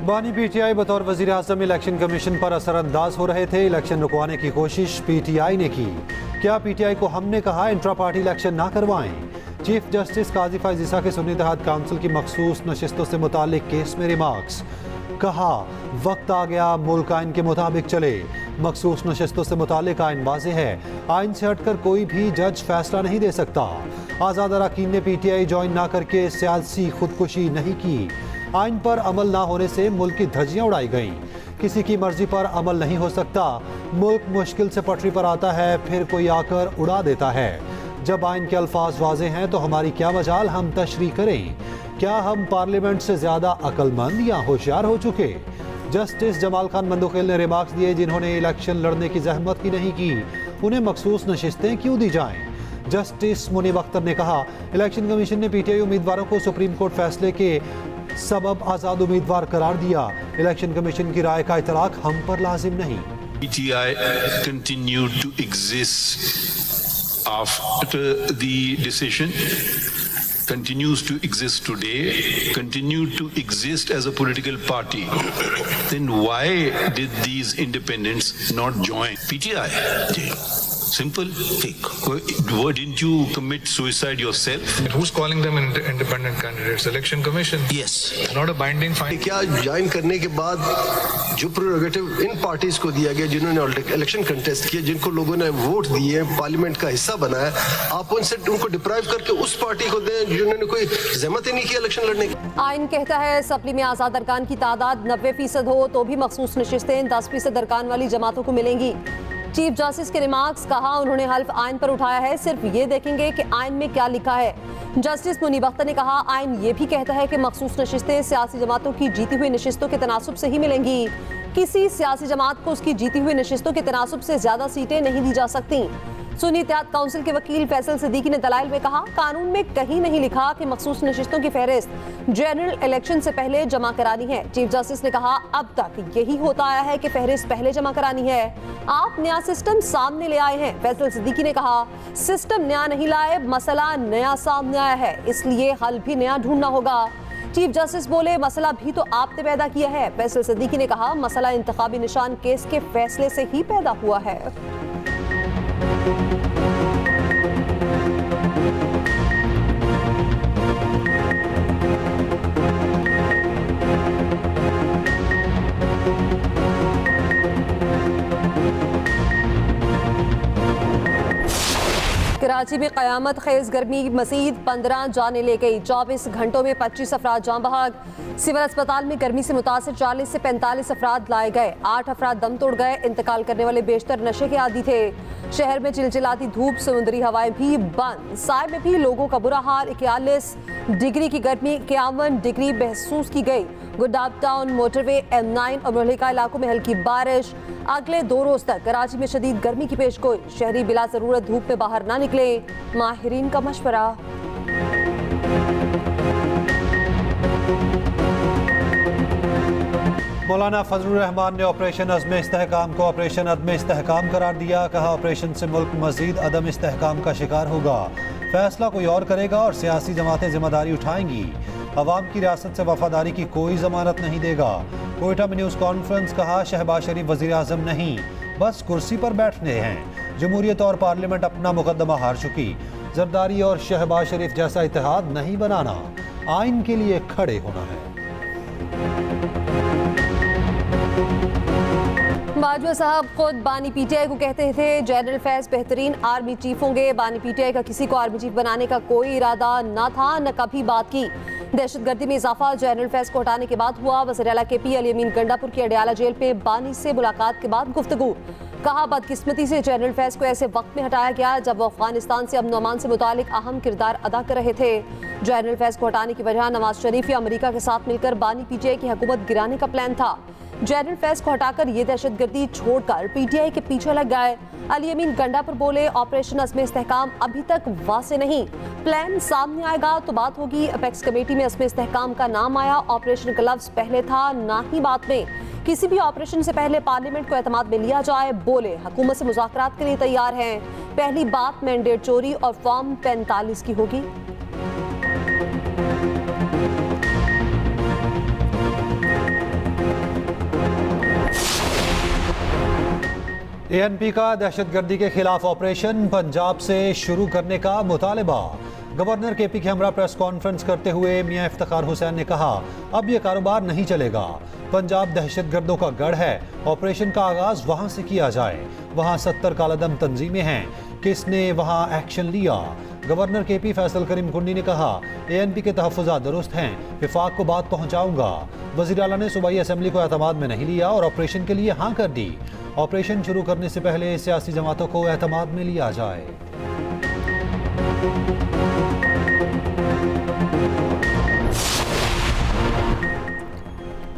बानी पीटीआई बतौर वजीर आजम इलेक्शन कमीशन पर असरअंदाज हो रहे थे। इलेक्शन रुकवाने की कोशिश पीटीआई ने की। क्या पीटीआई को हमने कहा इंट्रा पार्टी इलेक्शन ना करवाएं? चीफ जस्टिस काजी फैज ईसा के सुन्नी इत्तेहाद काउंसिल की मखसूस नशिस्तों से मुतालिक केस में रिमार्क्स। कहा वक्त आ गया मुल्क आइन के मुताबिक चले। मखसूस नशिस्तों से मुतालिक आइन वाज़ेह है, आइन से हटकर कोई भी जज फैसला नहीं दे सकता। आज़ाद अरकान ने पीटीआई ज्वाइन ना करके सियासी खुदकुशी नहीं की। आइन पर अमल ना होने से मुल्क की धज्जियां उड़ाई गईं। किसी की मर्जी पर अमल नहीं हो सकता। मुल्क मुश्किल से पटरी पर आता है, फिर कोई आकर उड़ा देता है। जब आइन के अल्फाज वाज़ेह हैं तो हमारी क्या मजाल हम तशरीह करें? क्या हम पार्लियामेंट से ज़्यादा अक्लमंद या होशियार हो चुके? जस्टिस जमाल खान मंदोखेल ने रिमार्क्स दिए, जिन्होंने इलेक्शन लड़ने की जहमत ही नहीं की उन्हें मखसूस नशिस्तें क्यों दी जाएं? जस्टिस मुनीब अख्तर ने कहा इलेक्शन कमीशन ने पीटीआई उम्मीदवारों को सुप्रीम कोर्ट फैसले के सबब आज़ाद उम्मीदवार करार दिया। इलेक्शन कमीशन की राय का इतलाक हम पर लाजिम नहीं। PTI continued to exist after the decision, continues to exist today, continued to exist as a political party. Then why did these independents not join PTI? Simple. Didn't you commit suicide yourself? Who's calling them independent candidates? Election Commission. Yes. Not a binding finding. क्या join करने के बाद जो prerogative इन parties को दिया गया जिन्होंने election contest किया, जिनको लोगों ने वोट दिए, पार्लियामेंट का हिस्सा बनाया, आप उनसे उनको डिप्राइव करके उस पार्टी को दें जिन्होंने कोई जहमत ही नहीं की इलेक्शन लड़ने की। आइन कहता है सप्ली में आजाद अरकान की तादाद 90% हो तो भी मखसूस नशिस्तें 10% अरकान वाली जमातों को मिलेंगी। चीफ जस्टिस के रिमार्क्स। कहा उन्होंने हल्फ आइन पर उठाया है, सिर्फ ये देखेंगे कि आइन में क्या लिखा है। जस्टिस मुनीब अख्तर ने कहा आइन ये भी कहता है कि मखसूस नशिस्तें सियासी जमातों की जीती हुई नशिस्तों के तनासुब से ही मिलेंगी। किसी सियासी जमात को उसकी जीती हुई नशिस्तों के तनासुब से ज्यादा सीटें नहीं दी जा सकती। सुन्नी इत्तेहाद काउंसिल के वकील फैसल सिद्दीकी ने दलाइल में कहा कानून में कहीं नहीं लिखा कि मखसूस नशिस्तों की फहरिस्त जनरल इलेक्शन से पहले जमा करानी है। चीफ जस्टिस ने कहा अब तक यही होता आया है कि फहरिस्त पहले जमा करानी है। आप नया सिस्टम सामने ले आए हैं। फैसल सिद्दीकी ने कहा सिस्टम नया नहीं लाए, मसला नया सामने आया है, इसलिए हल भी नया ढूंढना होगा। चीफ जस्टिस बोले मसला भी तो आपने पैदा किया है। फैसल सिद्दीकी ने कहा मसला इंतखाबी निशान केस के फैसले से ही पैदा हुआ है। कराची में क़यामत खेज गर्मी मजीद 15 जाने ले गई। 24 घंटों में 25 अफराद जान बहक। सिविल अस्पताल में गर्मी से मुतासर 40 से 45 अफराद लाए गए। 8 अफराद दम तोड़ गए। इंतकाल करने वाले बेशतर नशे के आदी थे। शहर में चिलचिलाती धूप, समुद्री हवाएं भी बंद। साय में भी लोगों का बुरा हाल। 41 डिग्री की गर्मी 51 डिग्री महसूस की गई। गुडडाब टाउन, मोटरवे, M9 और मुहल्लिका इलाकों में हल्की बारिश। अगले 2 रोज तक कराची में शदीद गर्मी की पेशगोई। शहरी बिला जरूरत धूप में बाहर ना निकले, माहिरीन का मशवरा। मौलाना फजलुर रहमान ने ऑपरेशन अज़्म इस्तेहकाम को ऑपरेशन अदम इस्तेहकाम करार दिया। कहा ऑपरेशन से मुल्क मजीद अदम इस्तेहकाम का शिकार होगा। फैसला कोई और करेगा और सियासी जमातें जिम्मेदारी उठाएंगी। अवाम की रियासत से वफादारी की कोई जमानत नहीं देगा। कोयटा में न्यूज़ कॉन्फ्रेंस। कहा शहबाज शरीफ वज़ीर आज़म नहीं, बस कुर्सी पर बैठने हैं। जमहूरियत और पार्लियामेंट अपना मुकदमा हार चुकी। जरदारी और शहबाज शरीफ जैसा इत्तेहाद नहीं बनाना, आइन के लिए खड़े होना है। बाजवा साहब खुद बानी पीटीआई को कहते थे जनरल फैज बेहतरीन आर्मी चीफ होंगे। बानी पीटीआई का किसी को आर्मी चीफ बनाने का कोई इरादा न था, न कभी बात की। दहशतगर्दी में इजाफा जनरल फैज को हटाने के बाद हुआ। वज़ीर आला KP अली अमीन गंडापुर की अडयाला जेल पे बानी से मुलाकात के बाद गुफ्तगू। कहा बदकिस्मती से जनरल फैज को ऐसे वक्त में हटाया गया जब वो अफगानिस्तान से अमन अमान से मुतालिक अहम किरदार अदा कर रहे थे। जनरल फैज को हटाने की वजह नवाज शरीफ या अमेरिका के साथ मिलकर बानी पीटीआई की हुकूमत गिराने का प्लान था। जनरल फैज को हटाकर ये दहशतगर्दी छोड़कर पीटीआई के पीछे लग गए। अली अमीन गंडापुर बोले ऑपरेशन अज़्म इस्तेहकाम अभी तक वासे नहीं, प्लान सामने आएगा तो बात होगी। अपेक्स कमेटी में अज़्म इस्तेहकाम का नाम आया, ऑपरेशन का लफ्ज़ पहले था ना ही बात में। किसी भी ऑपरेशन से पहले पार्लियामेंट को एतमाद में लिया जाए। बोले हुकूमत से मुज़ाकरात के लिए तैयार हैं। पहली बात मैंडेट चोरी और फॉर्म 45 की होगी। एएनपी का दहशतगर्दी के खिलाफ ऑपरेशन पंजाब से शुरू करने का मुतालबा। गवर्नर केपी के हमरा प्रेस कॉन्फ्रेंस करते हुए मियां इफ्तिखार हुसैन ने कहा, अब यह कारोबार नहीं चलेगा। पंजाब दहशतगर्दों का गढ़ है, ऑपरेशन का आगाज वहां से किया जाए। वहां 70 कालादम तंजीमें हैं, किसने वहां एक्शन लिया? गवर्नर केपी फैसल करीम कुंडी ने कहा, एएनपी के तहफ़्फ़ुज़ात दुरुस्त हैं, विफाक को बात पहुंचाऊंगा। वज़ीर आला ने सूबाई असम्बली को एतमाद में नहीं लिया और ऑपरेशन के लिए हाँ कर दी। ऑपरेशन शुरू करने से पहले सियासी जमातों को एतमाद में लिया जाए।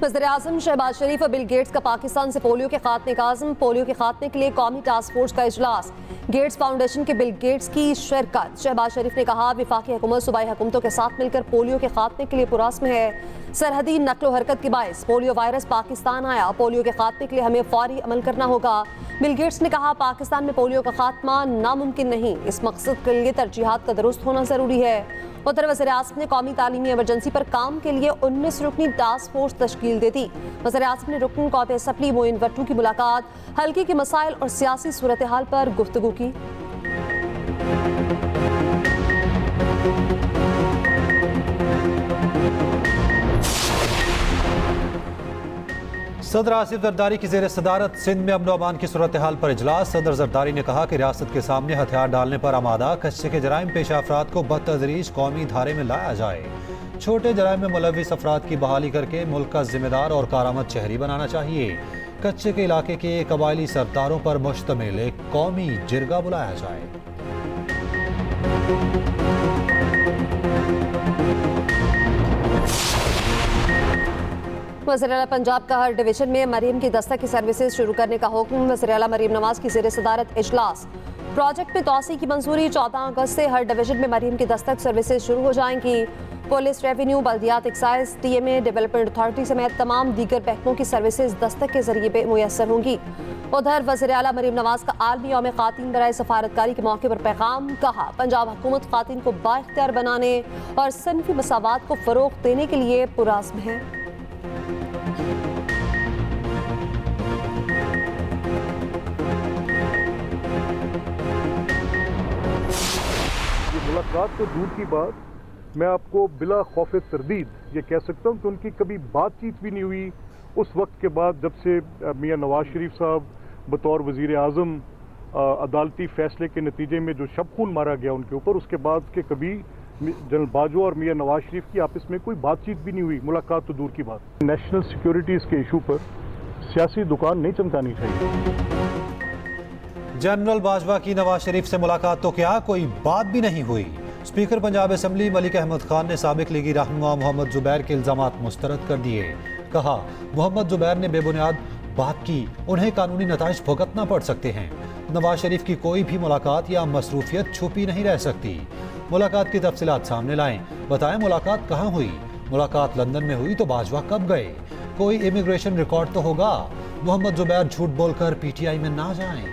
वज़ीर-ए-आज़म शहबाज शरीफ और बिल गेट्स का पाकिस्तान से पोलियो के खात्मे का आज़म। पोलियो के खात्मे के लिए कौमी टास्क फोर्स का इजलास। गेट्स फाउंडेशन के बिल गेट्स की शिरकत। शहबाज शरीफ ने कहा, वफाकी हुकूमत सूबाई हुकूमतों के साथ मिलकर पोलियो के खात्मे के लिए पुरअज़्म है। सरहदी नक्लो हरकत के बायस पोलियो वायरस पाकिस्तान आया। पोलियो के खात्मे के लिए हमें फौरी अमल करना होगा। बिल गेट्स ने कहा, पाकिस्तान में पोलियो का खात्मा नामुमकिन नहीं, इस मकसद के लिए तरजीहात का दुरुस्त होना जरूरी है। उधर वज़ीर-ए-आज़म ने कौमी तालीमी इमरजेंसी पर काम के लिए 19 रुकनी टास्क फोर्स तश्कील दे दी। वज़ीर-ए-आज़म ने रुकन कौमी असम्बली मोइन वट्टू की मुलाकात, हल्के के मसाइल और सियासी सूरत हाल पर गुफ्तगू की। सदर आसिफ जरदारी की ज़ेर सदारत सिंध में अमन अमान की सूरत हाल पर इजलास। सदर जरदारी ने कहा कि रियासत के सामने हथियार डालने पर आमादा कच्चे के जराइम पेशा अफराद को बदतदरीज कौमी धारे में लाया जाए। छोटे जराइम में मुलविस अफराद की बहाली करके मुल्क का जिम्मेदार और कारामद शहरी बनाना चाहिए। कच्चे के इलाके के कबायली सरदारों पर मुश्तमिल एक कौमी जिरगा बुलाया जाए। वज़ीर आला पंजाब का हर डिवीजन में मरीम की दस्तक की सर्विसेज शुरू करने का हुक्म। वज़ीर आला मरीम नवाज की ज़ेर सदारत इजलास। प्रोजेक्ट में तोसी की मंजूरी। 14 अगस्त से हर डिवीजन में मरीम की दस्तक सर्विसेज शुरू हो जाएंगी। पुलिस, रेवेन्यू, बल्दियात एक्साइज, TMA, डेवलपमेंट अथॉरिटी समेत तमाम दीगर महकमों की सर्विसेज दस्तक के जरिए मुयसर होंगी। उधर वज़ीर आला मरीम नवाज का आलमी यौम ख़ातीन बराए सफारतकारी के मौके पर पैगाम। कहा, पंजाब हुकूमत ख़ातीन को बाइख्तियार बनाने और सिनफी मसावात को फ़रोग़ देने के लिए पुरअज़्म है। मुलाकात तो दूर की बात, मैं आपको बिला खौफ तरदीद ये कह सकता हूँ कि उनकी कभी बातचीत भी नहीं हुई उस वक्त के बाद जब से मियां नवाज शरीफ साहब बतौर वज़ीर आज़म अदालती फैसले के नतीजे में जो शब खून मारा गया उनके ऊपर, उसके बाद के कभी जनरल बाजवा और मियां नवाज शरीफ की आपस में कोई बातचीत भी नहीं हुई। मुलाकात तो दूर की बात। नेशनल सिक्योरिटीज़ के इशू पर सियासी दुकान नहीं चमकानी चाहिए। जनरल बाजवा की नवाज शरीफ से मुलाकात तो क्या, कोई बात भी नहीं हुई। स्पीकर पंजाब असम्बली मलिक अहमद खान ने साबिक लीगी रहनुमा मोहम्मद जुबैर के इल्जामात मुस्तरद कर दिए। कहा, मोहम्मद जुबैर ने बेबुनियाद बात की, उन्हें कानूनी नताइज भुगतना पड़ सकते हैं। नवाज शरीफ की कोई भी मुलाकात या मसरूफियत छुपी नहीं रह सकती। मुलाकात की तफसीलात सामने लाएं, बताएं मुलाकात कहाँ हुई। मुलाकात लंदन में हुई तो बाजवा कब गए? कोई इमिग्रेशन रिकॉर्ड तो होगा। मोहम्मद जुबैर झूठ बोलकर PTI में ना जाएं।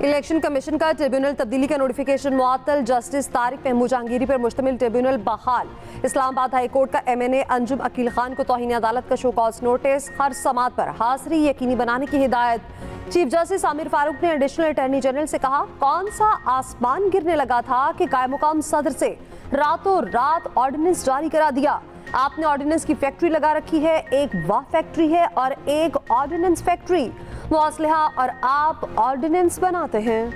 इलेक्शन कमीशन का ट्रिब्यूनल तब्दीली का नोटिफिकेशन मुअत्तल। जस्टिस तारिक महमूद जहांगीरी पर मुश्तमिल ट्रिब्यूनल बहाल। इस्लामाबाद हाई कोर्ट का MNA अंजुम अकील खान को तौहीन अदालत का शो कॉज नोटिस। हर समात पर हाजिरी यकीनी बनाने की हिदायत। चीफ जस्टिस आमिर फारूक ने एडिशनल अटॉर्नी जनरल से कहा, कौन सा आसमान गिरने लगा था कि कायमुकाम सदर से रातों रात ऑर्डिनेंस जारी करा दिया। आपने ऑर्डिनेंस की फैक्ट्री लगा रखी है, एक वाह फैक्ट्री है और एक ऑर्डिनेंस फैक्ट्री। वो असलहा और आप ऑर्डिनेंस बनाते हैं।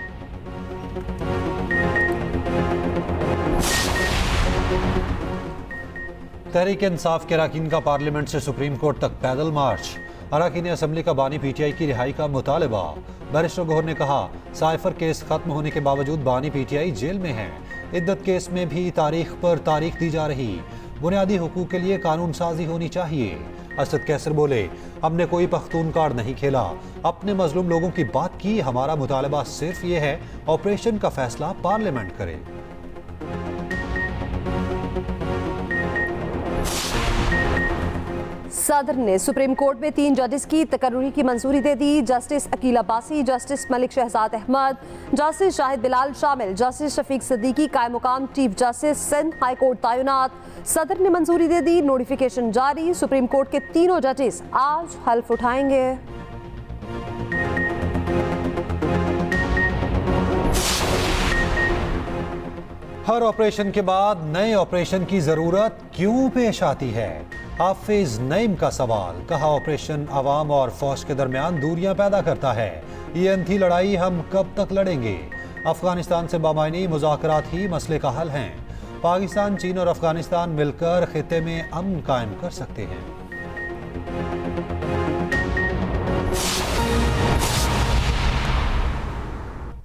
तहरीक इंसाफ के अरकान का पार्लियामेंट से सुप्रीम कोर्ट तक पैदल मार्च। अरकान असम्बली का बानी PTI की रिहाई का मुतालबा। बैरिस्टर गौहर ने कहा, साइफर केस खत्म होने के बावजूद बानी PTI जेल में है। इद्दत केस में भी तारीख पर तारीख दी जा रही। बुनियादी हुकूक के लिए कानून साजी होनी चाहिए। असद कैसर बोले, हमने कोई पख्तून कार्ड नहीं खेला, अपने मजलूम लोगों की बात की। हमारा मुतालबा सिर्फ ये है, ऑपरेशन का फैसला पार्लियामेंट करे। सदर ने सुप्रीम कोर्ट में 3 जजेस की तकर्री की मंजूरी दे दी। Justice Aqeel Abbasi, justice Malik Shahzad Ahmed, justice Shahid Bilal शामिल। जस्टिस शफीक सिद्दीकी कायम मुकाम chief justice Sindh high court तैनात। सदर ने मंजूरी दे दी, नोटिफिकेशन जारी। सुप्रीम कोर्ट के तीनों जजेस आज हल्फ उठाएंगे। हर ऑपरेशन के बाद नए ऑपरेशन की जरूरत क्यों पेश आती है? हाफिज नईम का सवाल। कहा, ऑपरेशन अवाम और फौज के दरमियान दूरियां पैदा करता है। ये अनथी लड़ाई हम कब तक लड़ेंगे? अफगानिस्तान से बामायनी मुज़ाकरात ही मसले का हल हैं। पाकिस्तान, चीन और अफगानिस्तान मिलकर खित्ते में अमन कायम कर सकते हैं।